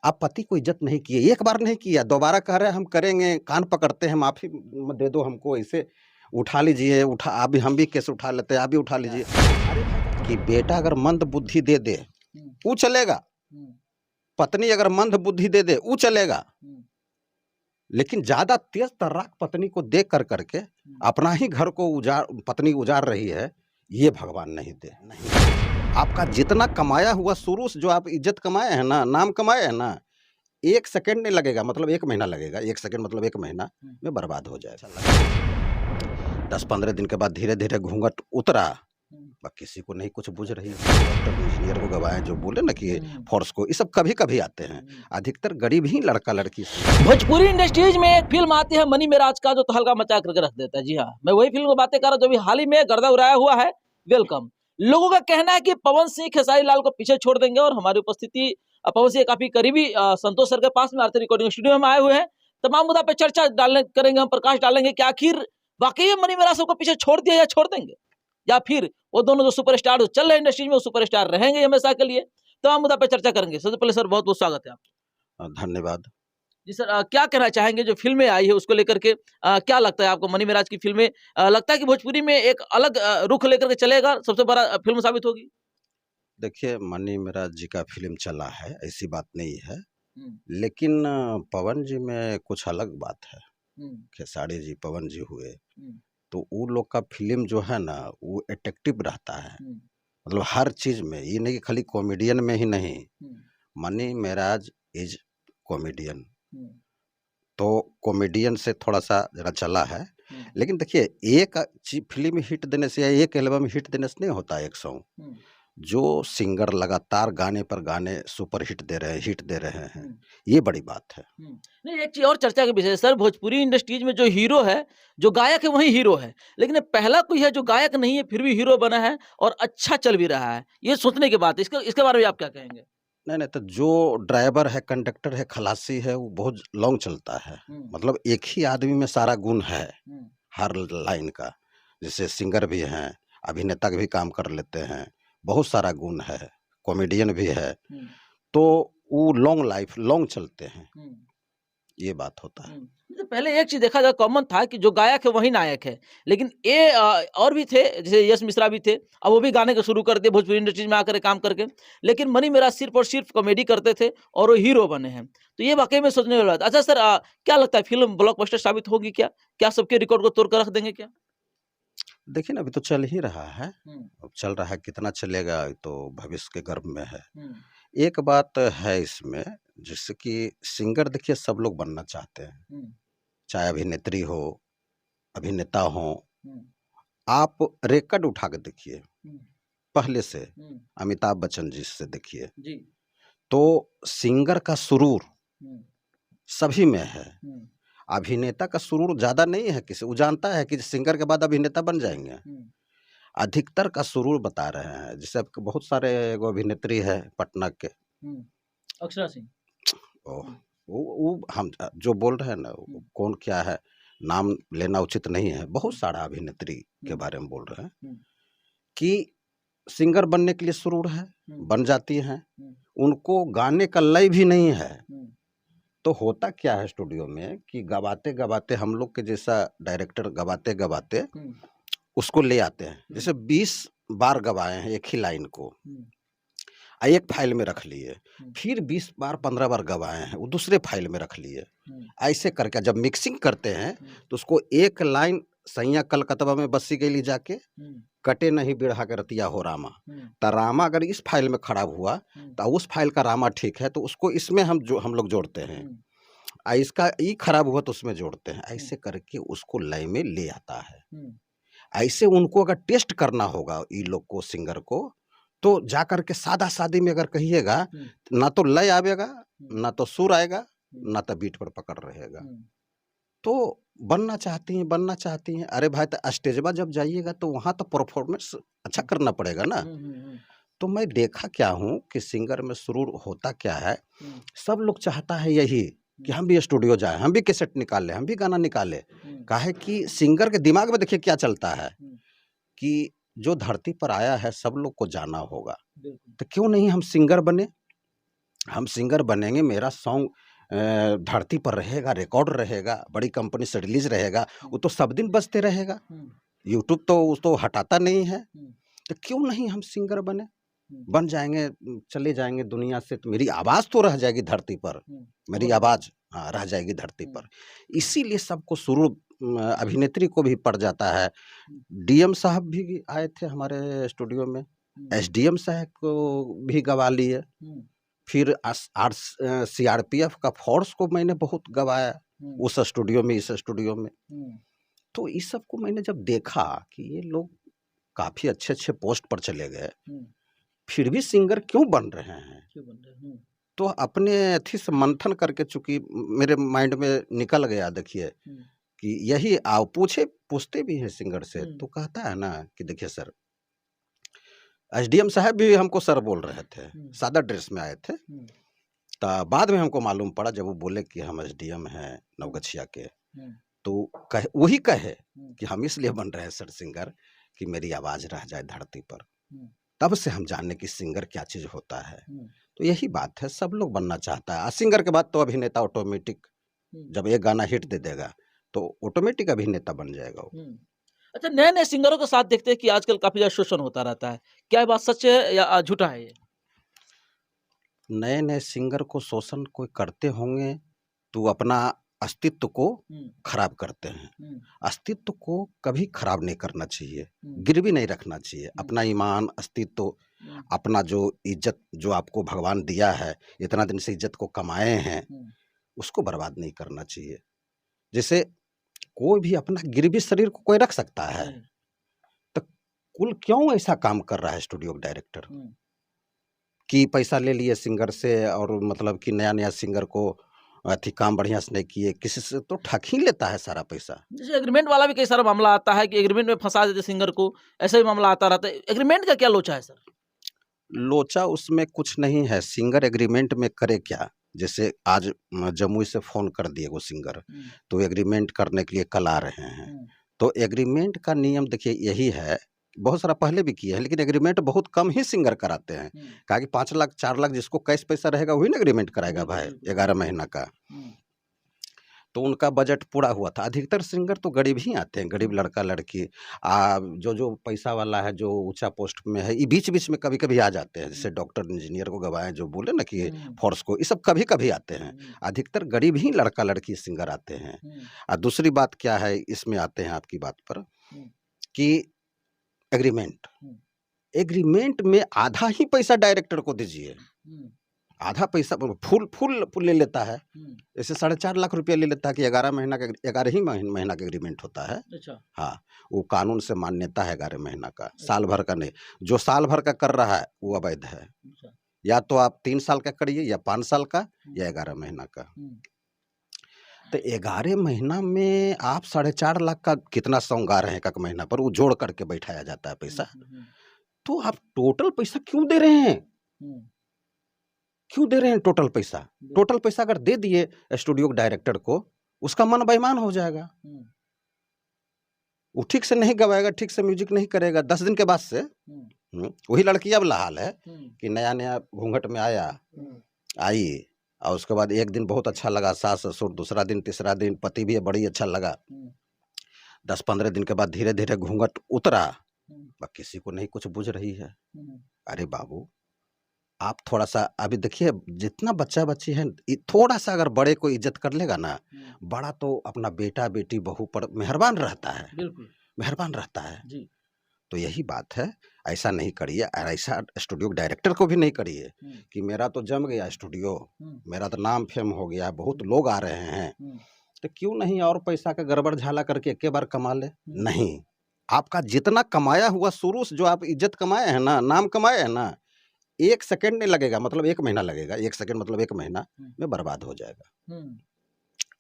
आप पति को इज्जत नहीं किए, एक बार नहीं किया, दोबारा कह रहे हैं हम करेंगे, कान पकड़ते हैं, माफ़ी दे दो हमको, ऐसे उठा लीजिए, उठा अभी हम भी केस उठा लेते हैं, आप भी उठा लीजिए। कि बेटा अगर मंद बुद्धि दे दे, वो चलेगा, पत्नी अगर मंद बुद्धि दे दे, वो चलेगा, लेकिन ज़्यादा तेज तर्राक पत्नी को दे कर करके अपना ही घर को पत्नी उजाड़ रही है, ये भगवान नहीं दे। नहीं, आपका जितना कमाया हुआ शुरू से जो आप इज्जत कमाए हैं ना, नाम कमाए हैं ना, 1 सेकंड नहीं लगेगा, मतलब 1 महीना लगेगा, 1 सेकंड मतलब 1 महीना में बर्बाद हो जाएगा। 10-15 दिन के बाद धीरे-धीरे घूंघट उतरा, किसी को नहीं कुछ बुझ रही है। डॉक्टर इंजीनियर को गवाएं, जो बोले ना कि फोर्स को, ये सब कभी-कभी आते हैं, अधिकतर गरीब ही लड़का-लड़की। भोजपुरी इंडस्ट्रीज में एक फिल्म आती है मनी मेराज का, जो तहलका मचा करके रख देता है। जी हाँ, मैं वही फिल्म की बातें कर रहा हूँ जो भी हाल ही में गर्दा उड़ाया हुआ है, वेलकम। लोगों का कहना है कि पवन सिंह खेसारी लाल को पीछे छोड़ देंगे, और हमारी उपस्थिति पवन सिंह काफी करीबी संतोष सर के पास में आरती रिकॉर्डिंग स्टूडियो में आए हुए हैं। तमाम मुद्दा पे चर्चा करेंगे, हम प्रकाश डालेंगे कि आखिर वाकई मनी मेराज को पीछे छोड़ दिया या छोड़ देंगे, या फिर वो दोनों जो सुपरस्टार चल रहे हैं इंडस्ट्री में, वो सुपरस्टार रहेंगे हमेशा के लिए। तमाम मुद्दा पे चर्चा करेंगे। सबसे पहले सर बहुत बहुत स्वागत है आपका। धन्यवाद। जी सर, क्या कहना चाहेंगे जो फिल्में आई है उसको लेकर के, क्या लगता है आपको? मनी मेराज की फिल्में लगता है कि भोजपुरी में एक अलग रुख लेकर के चलेगा, सबसे बड़ा फिल्म साबित होगी? देखिए, मनी मेराज जी का फिल्म चला है, ऐसी बात नहीं है, लेकिन पवन जी में कुछ अलग बात है। खेसारी जी, पवन जी हुए, तो वो लोग का फिल्म जो है ना, वो अट्रैक्टिव रहता है, मतलब हर चीज में। ये नहीं कि खाली कॉमेडियन में ही नहीं, मनी मेराज इज कॉमेडियन, तो कॉमेडियन से थोड़ा सा जरा चला है। लेकिन देखिए, एक फिल्म हिट देने से या एक एल्बम हिट देने से नहीं होता एक सॉन्ग। जो सिंगर लगातार गाने पर गाने सुपर हिट दे रहे हैं, हिट दे रहे हैं, ये बड़ी बात है। नहीं, एक चीज और चर्चा के विषय है सर, भोजपुरी इंडस्ट्रीज में जो हीरो है, जो गायक है वही हीरो है, लेकिन पहला कोई है जो गायक नहीं है फिर भी हीरो बना है और अच्छा चल भी रहा है, ये सोचने की बात है। इसके बारे में आप क्या कहेंगे? नहीं नहीं, तो जो ड्राइवर है, कंडक्टर है, खलासी है, वो बहुत लॉन्ग चलता है। मतलब एक ही आदमी में सारा गुण है, हर लाइन का। जैसे सिंगर भी हैं, अभिनेता भी काम कर लेते हैं, बहुत सारा गुण है, कॉमेडियन भी है, तो वो लॉन्ग लाइफ, लॉन्ग चलते हैं, ये बात होता है। तो पहले एक चीज देखा जाए, कॉमन था कि जो गायक है वही नायक है, लेकिन ये और भी थे, जैसे यश मिश्रा भी थे, अब वो भी गाने को शुरू कर दिए भोजपुरी इंडस्ट्री में आकर काम करके। लेकिन मनी मेराज सिर्फ और सिर्फ कॉमेडी करते थे और वो हीरो बने हैं, तो ये वाकई में सोचने वाली बात। अच्छा सर, क्या लगता है फिल्म ब्लॉकबस्टर साबित होगी क्या? क्या सबके रिकॉर्ड को तोड़ कर रख देंगे क्या? देखिए ना, अभी तो चल ही रहा है, अब चल रहा है, कितना चलेगा तो भविष्य के गर्भ में है। एक बात है इसमें, जैसे कि सिंगर देखिए सब लोग बनना चाहते हैं, चाहे अभिनेत्री हो, अभिनेता हो। आप रिकॉर्ड उठा के देखिए, पहले से अमिताभ बच्चन जी से देखिए, तो सिंगर का सुरूर सभी में है, अभिनेता का सुरूर ज्यादा नहीं है किसी। वो जानता है कि सिंगर के बाद अभिनेता बन जाएंगे, अधिकतर का सुरूर बता रहे हैं। जैसे बहुत सारे एगो अभिनेत्री है पटना के, अक्षरा सिंह, वो हम जो बोल रहे हैं ना, कौन क्या है, नाम लेना उचित नहीं है, बहुत सारा अभिनेत्री के बारे में बोल रहे हैं कि सिंगर बनने के लिए सुरूर है, बन जाती हैं, उनको गाने का लय भी नहीं है। तो होता क्या है स्टूडियो में कि गवाते गवाते, हम लोग के जैसा डायरेक्टर गवाते गवाते उसको ले आते हैं। जैसे 20 बार गवाए हैं एक ही लाइन को, एक फाइल में रख लिए, फिर 20 बार 15 बार गवाए हैं, वो दूसरे फाइल में रख लिए। ऐसे करके जब मिक्सिंग करते हैं तो उसको एक लाइन सैया कलकतवा में बसी गई जाके, कटे नहीं बिढ़ा के रतिया हो रामा, तो रामा अगर इस फाइल में खराब हुआ तो उस फाइल का रामा ठीक है, तो उसको इसमें हम लोग जोड़ते हैं, इसका ई खराब हुआ तो उसमें जोड़ते हैं। ऐसे करके उसको लय में ले आता है। ऐसे उनको अगर टेस्ट करना होगा ई लोग को, सिंगर को, तो जा करके सादा सादी में अगर कहिएगा, ना तो लय आएगा, ना तो सुर आएगा, ना तो बीट पर पकड़ रहेगा। तो बनना चाहती हैं। अरे भाई, तो स्टेजवा जब जाइएगा तो वहाँ तो परफॉर्मेंस अच्छा करना पड़ेगा ना। तो मैं देखा क्या हूँ कि सिंगर में सुरूर होता क्या है, सब लोग चाहता है यही कि हम भी स्टूडियो जाए, हम भी कैसेट निकाले, हम भी गाना निकाले। काहे कि सिंगर के दिमाग में देखिए क्या चलता है कि जो धरती पर आया है सब लोग को जाना होगा, तो क्यों नहीं हम सिंगर बने, हम सिंगर बनेंगे, मेरा सॉन्ग धरती पर रहेगा, रिकॉर्ड रहेगा, बड़ी कंपनी से रिलीज रहेगा, वो तो सब दिन बजते रहेगा। यूट्यूब तो उसको हटाता नहीं है, तो क्यों नहीं हम सिंगर बने? बन जाएंगे, चले जाएंगे दुनिया से, तो मेरी आवाज़ तो रह जाएगी धरती पर, मेरी आवाज़ हाँ रह जाएगी धरती पर। इसीलिए सबको शुरू अभिनेत्री को भी पड़ जाता है। डीएम साहब भी आए थे हमारे स्टूडियो में, एसडीएम साहब को भी गवा लिए, फिर सीआरपीएफ का फोर्स को मैंने बहुत गवाया उस स्टूडियो में, इस स्टूडियो में। तो इस सब को मैंने जब देखा कि ये लोग काफ़ी अच्छे पोस्ट पर चले गए, फिर भी सिंगर क्यों बन रहे हैं, तो अपने अथी से मंथन करके, चूंकि मेरे माइंड में निकल गया, देखिए कि यही आओ पूछते भी हैं सिंगर से, तो कहता है ना कि देखिए सर, एसडीएम साहब भी हमको सर बोल रहे थे, सादा ड्रेस में आए थे, तो बाद में हमको मालूम पड़ा जब वो बोले कि हम एसडीएम हैं नवगछिया के, तो वही कहे कि हम इसलिए बन रहे हैं सर सिंगर कि मेरी आवाज़ रह जाए धरती पर। तब से हम जाने कि सिंगर क्या चीज़ होता है। तो यही बात है, सब लोग बनना चाहता है। सिंगर के बाद तो अभिनेता ऑटोमेटिक, जब एक गाना हिट दे देगा तो ऑटोमेटिक अभिनेता बन जाएगा वो। अच्छा, नए-नए सिंगरों के साथ देखते हैं कि आजकल काफ़ी ज़्यादा शोषण होता रहता है। क्या ये बात सच है या झूठा है ये? नए-नए सिंगर को शोषण कोई करते होंगे तो अपना अस्तित्व को खराब करते हैं। अस्तित्व को कभी खराब नहीं करना चाहिए, गिरवी नहीं रखना चाहिए। अपना ईमान, अस्तित्व, अपना जो इज्जत जो आपको भगवान दिया है, इतना दिन से इज्जत को कमाए हैं, उसको बर्बाद नहीं करना चाहिए। जैसे कोई भी अपना गिरवी शरीर को कोई रख सकता है, तो कुल क्यों ऐसा काम कर रहा है स्टूडियो डायरेक्टर कि पैसा ले लिए सिंगर से, और मतलब कि नया-नया सिंगर को अथी काम बढ़िया से नहीं किए, किसी से तो ठग ही लेता है सारा पैसा। जैसे एग्रीमेंट वाला भी कई सारा मामला आता है कि एग्रीमेंट में फंसा देते सिंगर को, ऐसा भी मामला आता रहता है। एग्रीमेंट का क्या लोचा है सर? लोचा उसमें कुछ नहीं है, सिंगर एग्रीमेंट में करे क्या? जैसे आज जमुई से फ़ोन कर दिए वो सिंगर, तो एग्रीमेंट करने के लिए कल आ रहे हैं। तो एग्रीमेंट का नियम देखिए यही है, बहुत सारा पहले भी किए हैं, लेकिन एग्रीमेंट बहुत कम ही सिंगर कराते हैं। कहा कि 5 लाख 4 लाख जिसको कैश पैसा रहेगा वही ना एग्रीमेंट कराएगा भाई, 11 महीना का। तो उनका बजट पूरा हुआ था। अधिकतर सिंगर तो गरीब ही आते हैं, गरीब लड़का लड़की। जो पैसा वाला है, जो ऊंचा पोस्ट में है, ये बीच बीच में कभी कभी आ जाते हैं, जैसे डॉक्टर इंजीनियर को गवाए, जो बोले ना कि फोर्स को, ये सब कभी कभी आते हैं। अधिकतर गरीब ही लड़का लड़की सिंगर आते हैं। और दूसरी बात क्या है, इसमें आते हैं आपकी बात पर कि एग्रीमेंट में आधा ही पैसा डायरेक्टर को दीजिए, आधा पैसा फुल ले लेता है। ऐसे 4.5 लाख रुपया ले लेता है कि 11 महीना का, 11 ही महीना का एग्रीमेंट होता है। अच्छा। हाँ, वो कानून से मान्यता है 11 महीना का, साल भर का नहीं। जो साल भर का कर रहा है वो अवैध है। अच्छा। या तो आप 3 साल का करिए, या 5 साल का, या 11 महीना का। तो 11 महीना में आप 4.5 लाख का कितना सॉन्ग गा रहे हैं एक महीना पर, वो जोड़ करके बैठाया जाता है पैसा। तो आप टोटल पैसा क्यों दे रहे हैं? क्यों दे रहे हैं टोटल पैसा? टोटल पैसा अगर दे दिए स्टूडियो डायरेक्टर को, उसका मन बेईमान हो जाएगा। वो ठीक से नहीं गवाएगा, ठीक से म्यूजिक नहीं करेगा। 10 दिन के बाद से वही लड़की अब हाल है कि नया नया घूंघट में आई, और उसके बाद एक दिन बहुत अच्छा लगा सास ससुर, दूसरा दिन, तीसरा दिन पति भी बड़ी अच्छा लगा। 10-15 दिन के बाद धीरे धीरे घूंघट उतरा, किसी को नहीं कुछ बुझ रही है। अरे बाबू, आप थोड़ा सा अभी देखिए, जितना बच्चा बच्ची है, थोड़ा सा अगर बड़े को इज्जत कर लेगा ना, बड़ा तो अपना बेटा बेटी बहू पर मेहरबान रहता है, बिल्कुल मेहरबान रहता है जी। तो यही बात है, ऐसा नहीं करिए, और ऐसा स्टूडियो डायरेक्टर को भी नहीं करिए कि मेरा तो जम गया स्टूडियो, मेरा तो नाम फेम हो गया, बहुत लोग आ रहे हैं, तो क्यों नहीं और पैसा का गड़बड़ झाला करके एक बार कमा ले। नहीं, आपका जितना कमाया हुआ शुरू से, जो आप इज्जत कमाए हैं ना, नाम कमाए हैं ना, 1 सेकंड नहीं लगेगा, मतलब 1 महीना लगेगा। 1 सेकंड मतलब 1 महीना में बर्बाद हो जाएगा।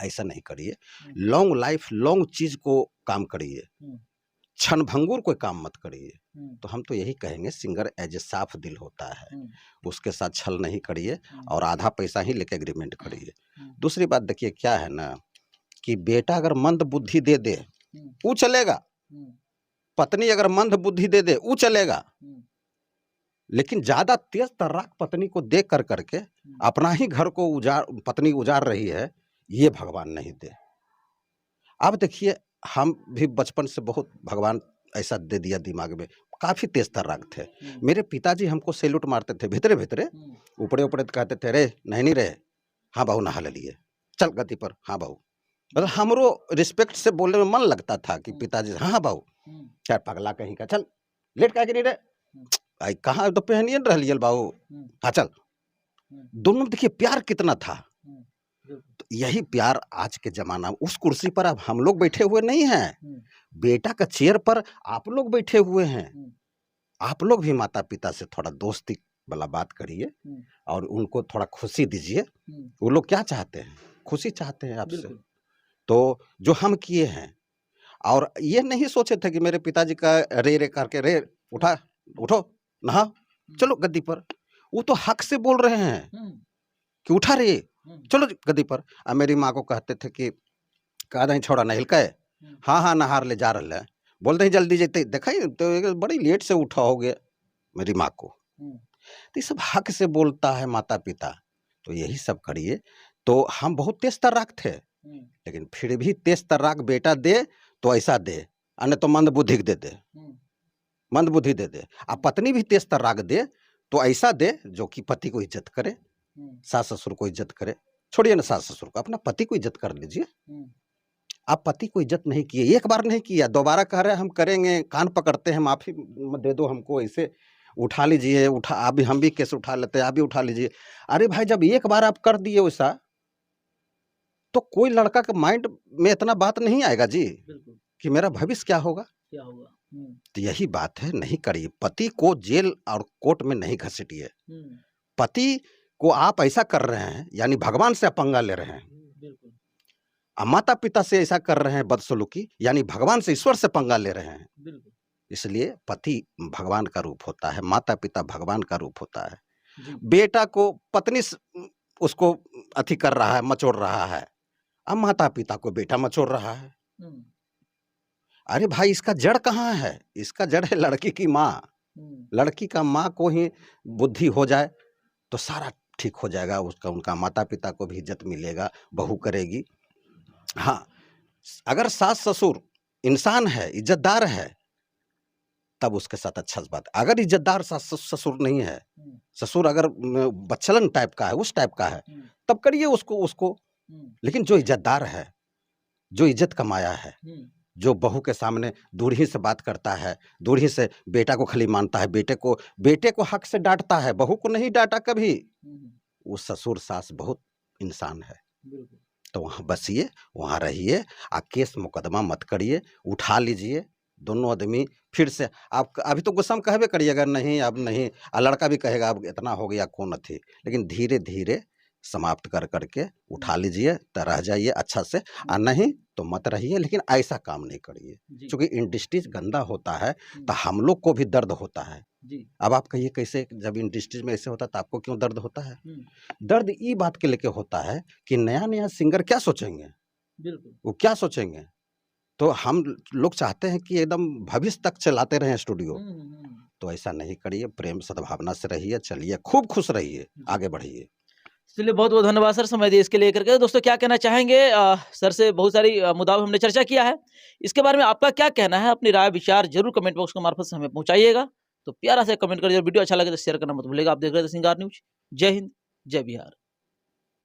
ऐसा नहीं करिए, लॉन्ग लाइफ, लॉन्ग चीज को काम करिए, क्षण भंगुर कोई काम मत करिए। तो हम तो यही कहेंगे, सिंगर एज ए साफ दिल होता है, उसके साथ छल नहीं करिए, और आधा पैसा ही लेके एग्रीमेंट करिए। दूसरी बात देखिए क्या है ना, कि बेटा अगर मंद बुद्धि दे दे वो चलेगा, पत्नी अगर मंद बुद्धि दे दे वो चलेगा, लेकिन ज्यादा तेज तर्राक पत्नी को देख कर करके अपना ही घर को पत्नी उजाड़ रही है, ये भगवान नहीं दे। अब देखिए, हम भी बचपन से बहुत भगवान ऐसा दे दिया दिमाग में, काफी तेज तर्राक थे। मेरे पिताजी हमको सैल्यूट मारते थे भितरे भितरे, ऊपरे ऊपरे कहते थे, रे नहीं रे, हाँ बहू नहा ले लिए, चल गद्दी पर, हाँ बहू। मतलब हमरो रिस्पेक्ट से बोलने में मन लगता था कि पिताजी हाँ बहू, क्या पगला कहीं का, चल लेट का नहीं रे, आई कहाँ तो पहनिए रह लियल बाबू, हाँ चल। दोनों देखिए प्यार कितना था। तो यही प्यार आज के जमाना में, उस कुर्सी पर अब हम लोग बैठे हुए नहीं हैं, बेटा का चेयर पर आप लोग बैठे हुए हैं। आप लोग भी माता पिता से थोड़ा दोस्ती वाला बात करिए और उनको थोड़ा खुशी दीजिए। वो लोग क्या चाहते हैं, खुशी चाहते हैं आपसे। तो जो हम किए हैं, और ये नहीं सोचे थे कि मेरे पिताजी का रे रे करके, रे उठा, उठो नहा, चलो गद्दी पर। वो तो हक से बोल रहे हैं कि उठा रे, चलो गद्दी पर। अब मेरी माँ को कहते थे कि कह रहे छोड़ा नहीं हिलका है, हाँ हाँ नहार ले जा रहा है, बोलते ही जल्दी जेते, देखा तो बड़ी लेट से उठा हो गया मेरी माँ को। तो ये सब हक से बोलता है माता पिता, तो यही सब करिए। तो हम बहुत तेज तर्राक थे, लेकिन फिर भी तेज तर्राक बेटा दे तो ऐसा दे, अन्य तो मंद बुद्धि दे दे, मंद बुद्धि दे दे। अब पत्नी भी तेज तर्राक दे तो ऐसा दे जो कि पति को इज्जत करे, सास ससुर को इज्जत करे। छोड़िए ना सास ससुर को, अपना पति को इज्जत कर लीजिए। आप पति को इज्जत नहीं किए, एक बार नहीं किया, दोबारा कह रहे हैं हम करेंगे, कान पकड़ते हैं, माफी दे दो हमको, ऐसे उठा लीजिए, उठा, अभी हम भी केस उठा लेते हैं, आप भी उठा लीजिए। अरे भाई, जब एक बार आप कर दिए वैसा, तो कोई लड़का के माइंड में इतना बात नहीं आएगा जी कि मेरा भविष्य क्या होगा, क्या होगा। तो यही बात है, नहीं करिए। पति को जेल और कोर्ट में नहीं घसीटिए। पति को आप ऐसा कर रहे हैं यानी भगवान से पंगा ले रहे हैं, माता पिता से ऐसा कर रहे हैं बदसलूकी, यानी भगवान से, ईश्वर से पंगा ले रहे हैं। इसलिए पति भगवान का रूप होता है, माता पिता भगवान का रूप होता है। बेटा को पत्नी उसको अति कर रहा है, मचोड़ रहा है, अब माता पिता को बेटा मचोड़ रहा है। अरे भाई, इसका जड़ कहाँ है? इसका जड़ है लड़की की माँ। लड़की का माँ को ही बुद्धि हो जाए तो सारा ठीक हो जाएगा, उसका उनका माता पिता को भी इज्जत मिलेगा, बहू करेगी। हाँ, अगर सास ससुर इंसान है, इज्जतदार है, तब उसके साथ अच्छा बात। अगर इज्जतदार सास ससुर नहीं है, ससुर अगर बच्चलन टाइप का है, उस टाइप का है, तब करिए उसको। लेकिन जो इज्जतदार है, जो इज्जत कमाया है, जो बहू के सामने दूरही से बात करता है, दूरही से बेटा को खाली मानता है, बेटे को हक से डांटता है, बहू को नहीं डांटा कभी, वो ससुर सास बहुत इंसान है। तो वहाँ बसिए, वहाँ रहिए, केस मुकदमा मत करिए, उठा लीजिए दोनों आदमी। फिर से आप अभी तो गुस्सा में कहबे करिए, अगर नहीं अब नहीं, लड़का भी कहेगा अब इतना हो गया कौन थी, लेकिन धीरे धीरे समाप्त कर करके उठा लीजिए तो रह जाइए अच्छा से, और नहीं तो मत रहिए। लेकिन ऐसा काम नहीं करिए, क्योंकि इंडस्ट्रीज गंदा होता है तो हम लोग को भी दर्द होता है। अब आप कहिए कैसे, जब इंडस्ट्रीज में ऐसे होता है तो आपको क्यों दर्द होता है? दर्द ये बात के लेके होता है कि नया नया सिंगर क्या सोचेंगे, वो क्या सोचेंगे। तो हम लोग चाहते हैं कि एकदम भविष्य तक चलाते रहें स्टूडियो, तो ऐसा नहीं करिए। प्रेम सद्भावना से रहिए, चलिए, खूब खुश रहिए, आगे बढ़िए। चलिए, बहुत बहुत धन्यवाद सर, समय दिए इसके लेकर के। दोस्तों, क्या कहना चाहेंगे? सर से बहुत सारी मुद्दा हमने चर्चा किया है, इसके बारे में आपका क्या कहना है? अपनी राय विचार जरूर कमेंट बॉक्स के मार्फत से हमें पहुंचाइएगा। तो प्यारा से कमेंट करिए, वीडियो अच्छा लगे तो शेयर करना मत भूलिएगा। आप देख रहे थे सिंगार न्यूज। जय हिंद, जय बिहार।